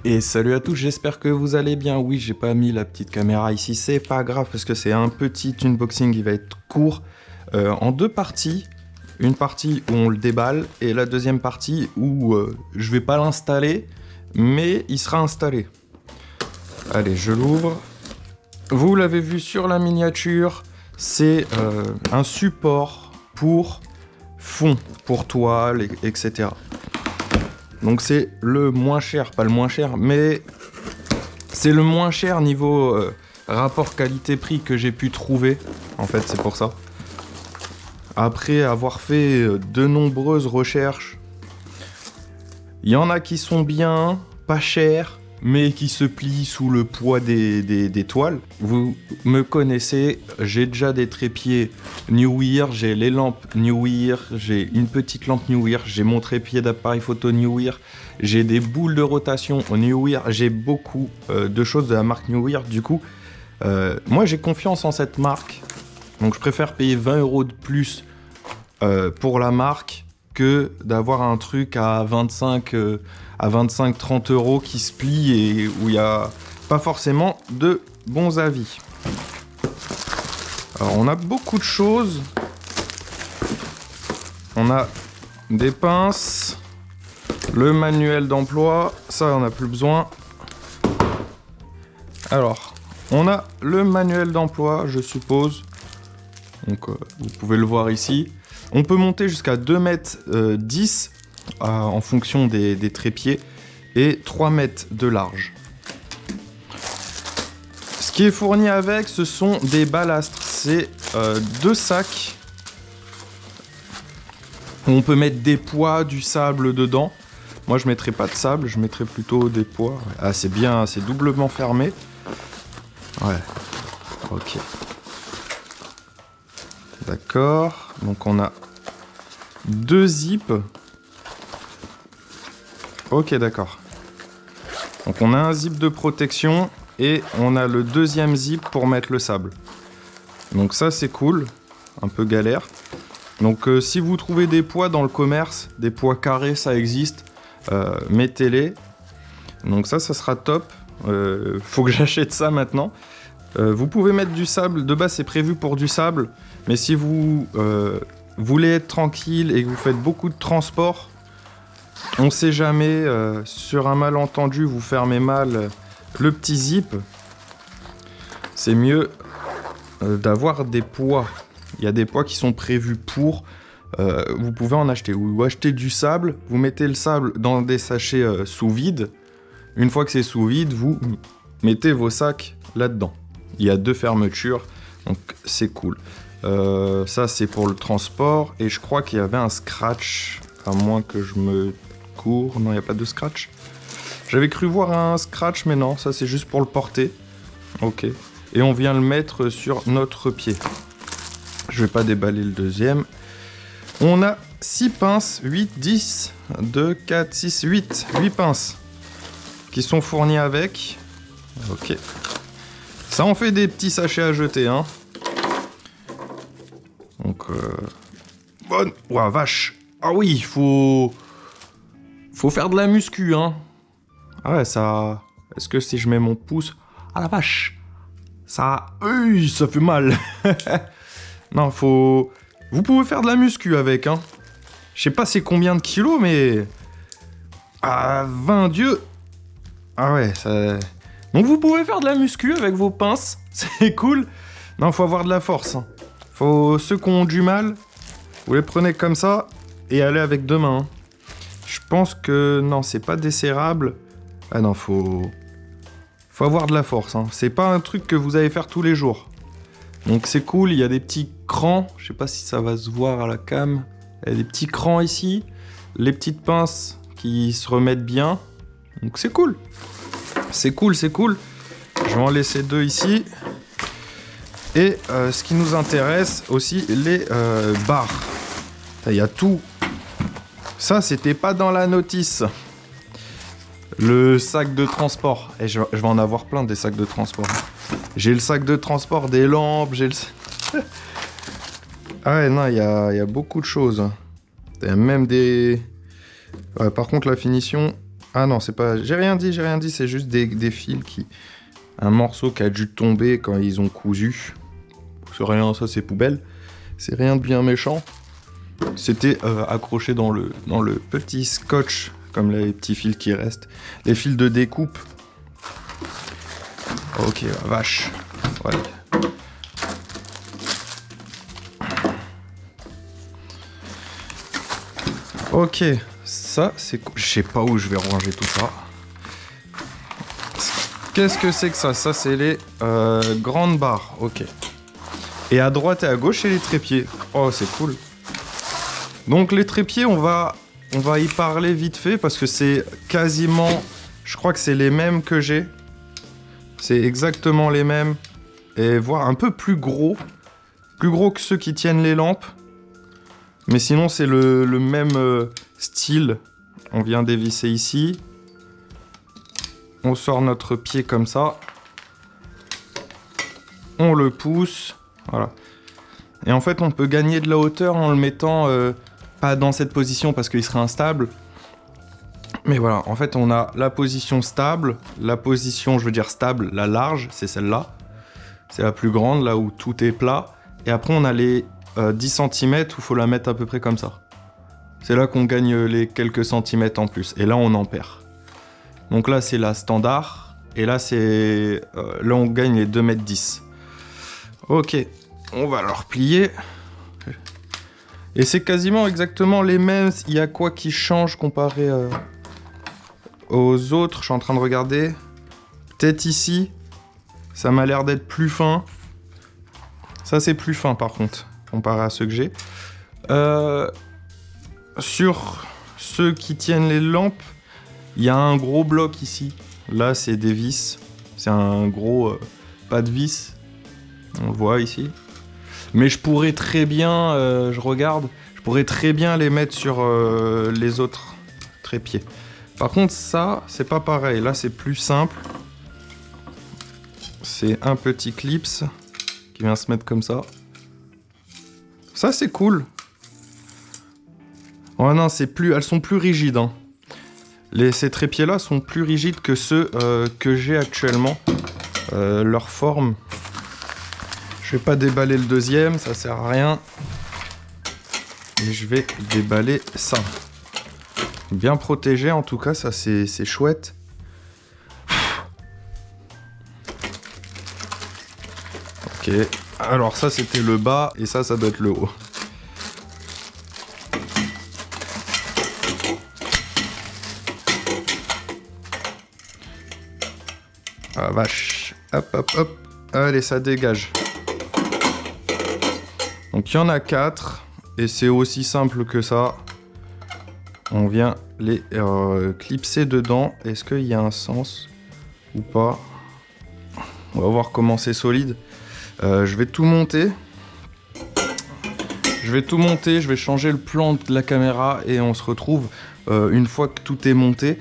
Et salut à tous, j'espère que vous allez bien. Oui, j'ai pas mis la petite caméra ici, c'est pas grave parce que c'est un petit unboxing, il va être court, en deux parties. Une partie où on le déballe et la deuxième partie où je vais pas l'installer, mais il sera installé. Allez, je l'ouvre. Vous l'avez vu sur la miniature, c'est un support pour fond, pour toile, etc. Donc c'est le moins cher, pas le moins cher, mais c'est le moins cher niveau rapport qualité-prix que j'ai pu trouver. En fait, c'est pour ça. Après avoir fait de nombreuses recherches, il y en a qui sont bien, pas chers, mais qui se plient sous le poids des toiles. Vous me connaissez, j'ai déjà des trépieds New Wear, j'ai les lampes New Wear, j'ai une petite lampe New Wear, j'ai mon trépied d'appareil photo New Wear, j'ai des boules de rotation au New Wear, j'ai beaucoup de choses de la marque New Wear. Du coup, moi j'ai confiance en cette marque, donc je préfère payer 20 € de plus pour la marque que d'avoir un truc à 25-30 € qui se plie et où il n'y a pas forcément de bons avis. Alors on a beaucoup de choses. On a des pinces, le manuel d'emploi, ça on n'a plus besoin. Alors, on a le manuel d'emploi, je suppose. Donc vous pouvez le voir ici. On peut monter jusqu'à 2,10 m en fonction des trépieds et 3 mètres de large. Ce qui est fourni avec, ce sont des balastres. C'est deux sacs où on peut mettre des poids, du sable dedans. Moi, je mettrai pas de sable, je mettrai plutôt des poids. Ah, c'est bien, c'est doublement fermé. Ouais, ok. D'accord, donc on a deux zips. Ok, d'accord. Donc on a un zip de protection et on a le deuxième zip pour mettre le sable. Donc ça c'est cool, un peu galère. Donc si vous trouvez des poids dans le commerce, des poids carrés, ça existe, mettez-les. Donc ça sera top. Faut que j'achète ça maintenant. Vous pouvez mettre du sable, de base c'est prévu pour du sable, mais si vous voulez être tranquille et que vous faites beaucoup de transport, on sait jamais, sur un malentendu vous fermez mal le petit zip, c'est mieux d'avoir des poids. Il y a des poids qui sont prévus pour, vous pouvez en acheter, ou acheter du sable, vous mettez le sable dans des sachets sous vide, une fois que c'est sous vide, vous mettez vos sacs là-dedans. Il y a deux fermetures, donc c'est cool. Ça, c'est pour le transport. Et je crois qu'il y avait un scratch, à moins que je me cours. Non, il n'y a pas de scratch. J'avais cru voir un scratch, mais non, ça c'est juste pour le porter. Ok. Et on vient le mettre sur notre pied. Je vais pas déballer le deuxième. On a 6 pinces, 8, 10, 2, 4, 6, 8. 8 pinces qui sont fournies avec. Ok. Ça en fait des petits sachets à jeter, hein. Donc, bonne. Ouah, vache. Ah oui, faut faire de la muscu, hein. Ah ouais, ça. Est-ce que si je mets mon pouce. Ah la vache. Ça. Oui, ça fait mal. Non, faut. Vous pouvez faire de la muscu avec, hein. Je sais pas c'est combien de kilos, mais. Ah, 20 dieux. Ah ouais, ça. Donc vous pouvez faire de la muscu avec vos pinces, c'est cool. Non, faut avoir de la force. Hein. Faut ceux qui ont du mal, vous les prenez comme ça et allez avec deux mains. Hein. Je pense que non, c'est pas desserrable. Ah non, faut avoir de la force. Hein. C'est pas un truc que vous allez faire tous les jours. Donc c'est cool. Il y a des petits crans. Je sais pas si ça va se voir à la cam. Il y a des petits crans ici, les petites pinces qui se remettent bien. Donc c'est cool. C'est cool, c'est cool. Je vais en laisser deux ici. Et ce qui nous intéresse aussi, les barres. Il y a tout. Ça, c'était pas dans la notice. Le sac de transport. Et je vais en avoir plein des sacs de transport. J'ai le sac de transport, des lampes, j'ai le... Ah ouais, non, il y a beaucoup de choses. Il y a même des... Ouais, par contre, la finition... Ah non, c'est pas... J'ai rien dit, c'est juste des fils qui... Un morceau qui a dû tomber quand ils ont cousu. C'est rien, ça c'est poubelle. C'est rien de bien méchant. C'était accroché dans le petit scotch, comme les petits fils qui restent. Les fils de découpe. Ok, vache. Ouais. Ok, ça c'est cool. Je sais pas où je vais ranger tout ça. Qu'est-ce que c'est que ça? Ça c'est les grandes barres, ok. Et à droite et à gauche c'est les trépieds. Oh c'est cool. Donc les trépieds on va y parler vite fait parce que c'est quasiment... Je crois que c'est les mêmes que j'ai. C'est exactement les mêmes. Et voire un peu plus gros. Plus gros que ceux qui tiennent les lampes. Mais sinon c'est le même style. On vient dévisser ici. On sort notre pied comme ça. On le pousse. Voilà. Et en fait, on peut gagner de la hauteur en le mettant pas dans cette position parce qu'il serait instable. Mais voilà, en fait, on a la position stable. La position, je veux dire stable, la large, c'est celle-là. C'est la plus grande, là où tout est plat. Et après, on a les 10 cm où il faut la mettre à peu près comme ça. C'est là qu'on gagne les quelques centimètres en plus. Et là, on en perd. Donc là, c'est la standard. Et là, c'est là, on gagne les 2,10 m. Ok, on va leur plier. Et c'est quasiment exactement les mêmes. Il y a quoi qui change comparé aux autres? Je suis en train de regarder. Peut-être ici, ça m'a l'air d'être plus fin. Ça, c'est plus fin, par contre, comparé à ceux que j'ai. Sur ceux qui tiennent les lampes, il y a un gros bloc ici. Là, c'est des vis. C'est un gros pas de vis. On le voit ici. Mais je pourrais très bien, je regarde, je pourrais très bien les mettre sur les autres trépieds. Par contre, ça, c'est pas pareil. Là, c'est plus simple. C'est un petit clips qui vient se mettre comme ça. Ça, c'est cool. Oh non, c'est plus, elles sont plus rigides, hein. Ces trépieds-là sont plus rigides que ceux que j'ai actuellement. Leur forme. Je vais pas déballer le deuxième, ça sert à rien. Et je vais déballer ça. Bien protégé en tout cas, ça c'est chouette. Ok, alors ça c'était le bas et ça doit être le haut. Ah vache, hop hop hop, allez ça dégage. Donc il y en a 4 et c'est aussi simple que ça. On vient les clipser dedans. Est-ce qu'il y a un sens ou pas? On va voir comment c'est solide. Je vais tout monter. Je vais changer le plan de la caméra et on se retrouve une fois que tout est monté.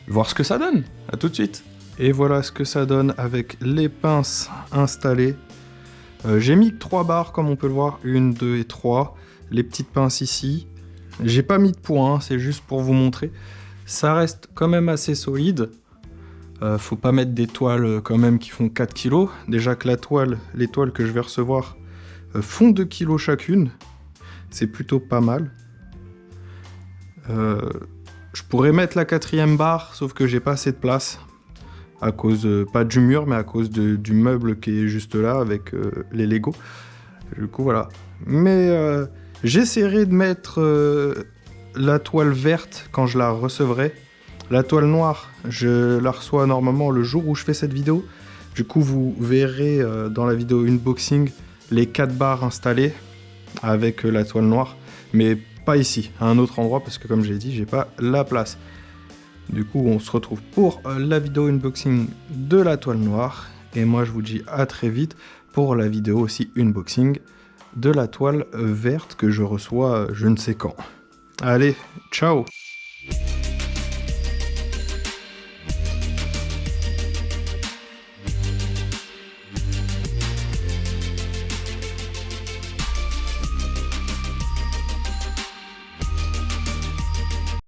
Voir ce que ça donne. À tout de suite. Et voilà ce que ça donne avec les pinces installées. J'ai mis 3 barres comme on peut le voir, 1, 2 et 3. Les petites pinces ici. J'ai pas mis de poids, hein, c'est juste pour vous montrer. Ça reste quand même assez solide. Faut pas mettre des toiles quand même qui font 4 kg. Déjà que les toiles que je vais recevoir font 2 kg chacune. C'est plutôt pas mal. Je pourrais mettre la 4e barre, sauf que j'ai pas assez de place. À cause, pas du mur, mais à cause du meuble qui est juste là avec les Lego. Du coup, voilà. Mais j'essaierai de mettre la toile verte quand je la recevrai. La toile noire, je la reçois normalement le jour où je fais cette vidéo. Du coup, vous verrez dans la vidéo unboxing les 4 barres installées avec la toile noire. Mais pas ici, à un autre endroit, parce que comme j'ai dit, j'ai pas la place. Du coup, on se retrouve pour la vidéo unboxing de la toile noire. Et moi, je vous dis à très vite pour la vidéo aussi unboxing de la toile verte que je reçois je ne sais quand. Allez, ciao!